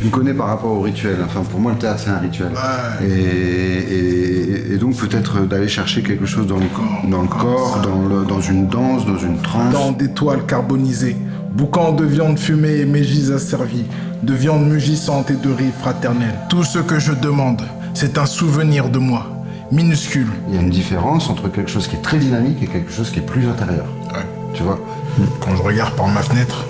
Je me connais par rapport au rituel. Enfin, pour moi, le théâtre, c'est un rituel. Ouais. Et donc, peut-être d'aller chercher quelque chose dans le corps, dans une danse, dans une transe. Dans des toiles carbonisées, boucan de viande fumée et mégis asservis, de viande mugissante et de riz fraternel. Tout ce que je demande, c'est un souvenir de moi, minuscule. Il y a une différence entre quelque chose qui est très dynamique et quelque chose qui est plus intérieur. Ouais. Tu vois? Quand je regarde par ma fenêtre,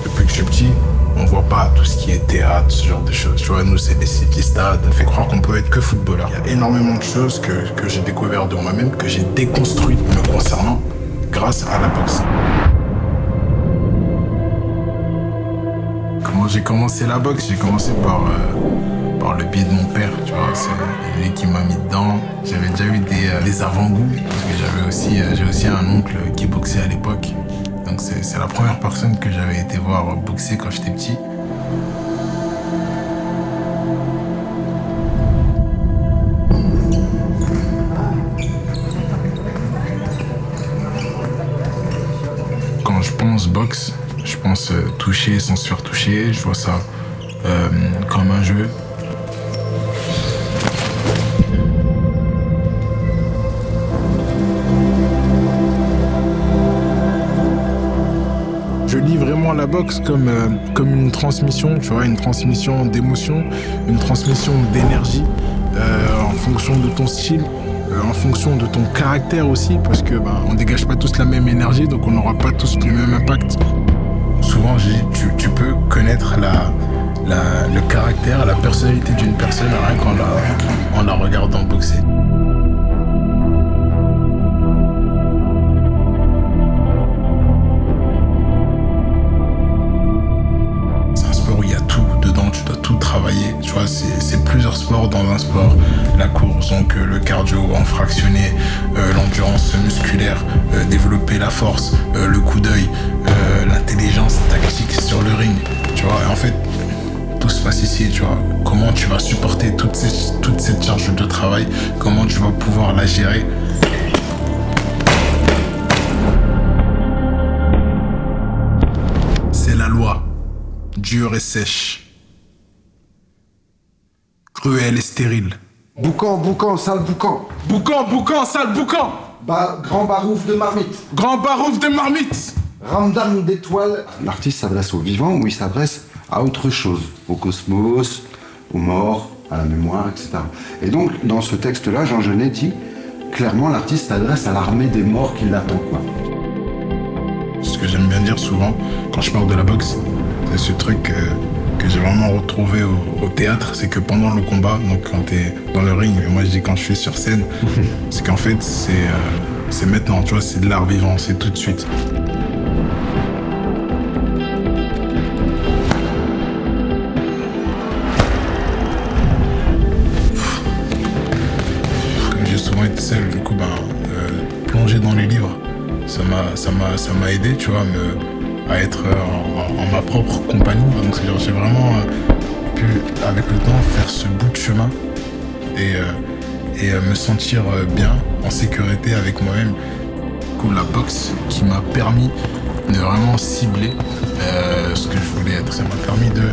depuis que je suis petit, on voit pas tout ce qui est théâtre, ce genre de choses. Tu vois, nous, c'est des city-stades. On fait croire qu'on peut être que footballeur. Il y a énormément de choses que j'ai découvert de moi-même, que j'ai déconstruites me concernant grâce à la boxe. Comment j'ai commencé la boxe? J'ai commencé par le biais de mon père, tu vois. C'est lui qui m'a mis dedans. J'avais déjà eu des avant-goûts, parce que j'ai aussi un oncle qui boxait à l'époque. Donc c'est la première personne que j'avais été voir boxer quand j'étais petit. Quand je pense boxe, je pense toucher sans se faire toucher. Je vois ça comme un jeu. Je lis vraiment la boxe comme une transmission, tu vois, une transmission d'émotions, une transmission d'énergie en fonction de ton style, en fonction de ton caractère aussi, parce que on dégage pas tous la même énergie, donc on n'aura pas tous le même impact. Souvent, je dis, tu peux connaître le caractère, la personnalité d'une personne rien qu'en la regardant boxer. Travailler, tu vois, c'est plusieurs sports dans un sport. La course, donc le cardio en fractionné, l'endurance musculaire, développer la force, le coup d'œil, l'intelligence tactique sur le ring, tu vois. En fait, tout se passe ici, tu vois. Comment tu vas supporter toute cette charge de travail, comment tu vas pouvoir la gérer. C'est la loi, dure et sèche. Cruel et stérile. Boucan, sale boucan. Boucan, sale boucan. Grand barouf de marmite. Grand barouf de marmite. Ramdam d'étoiles. L'artiste s'adresse au vivant ou il s'adresse à autre chose, au cosmos, aux morts, à la mémoire, etc. Et donc, dans ce texte-là, Jean Genet dit, clairement, l'artiste s'adresse à l'armée des morts qui l'attend, quoi. Ce que j'aime bien dire souvent, quand je parle de la boxe, c'est ce truc que j'ai vraiment retrouvé au théâtre, c'est que pendant le combat, donc quand t'es dans le ring, moi je dis quand je suis sur scène, c'est qu'en fait c'est maintenant, tu vois, c'est de l'art vivant, c'est tout de suite. Comme j'ai souvent été seul, du coup, plonger dans les livres, ça m'a aidé, tu vois, à être en ma propre compagnie. Donc c'est-à-dire j'ai vraiment pu, avec le temps, faire ce bout de chemin et me sentir bien, en sécurité avec moi-même. Du coup, la boxe qui m'a permis de vraiment cibler ce que je voulais être. Ça m'a permis de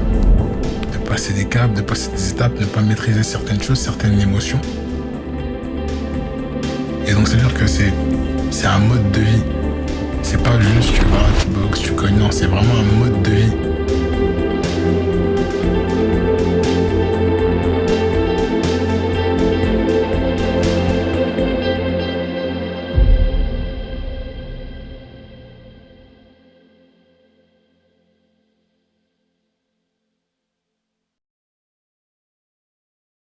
passer des caps, de passer des étapes, de ne pas maîtriser certaines choses, certaines émotions. Et donc c'est-à-dire que c'est un mode de vie. C'est pas juste tu vas, tu boxes, tu cognes, non, c'est vraiment un mode de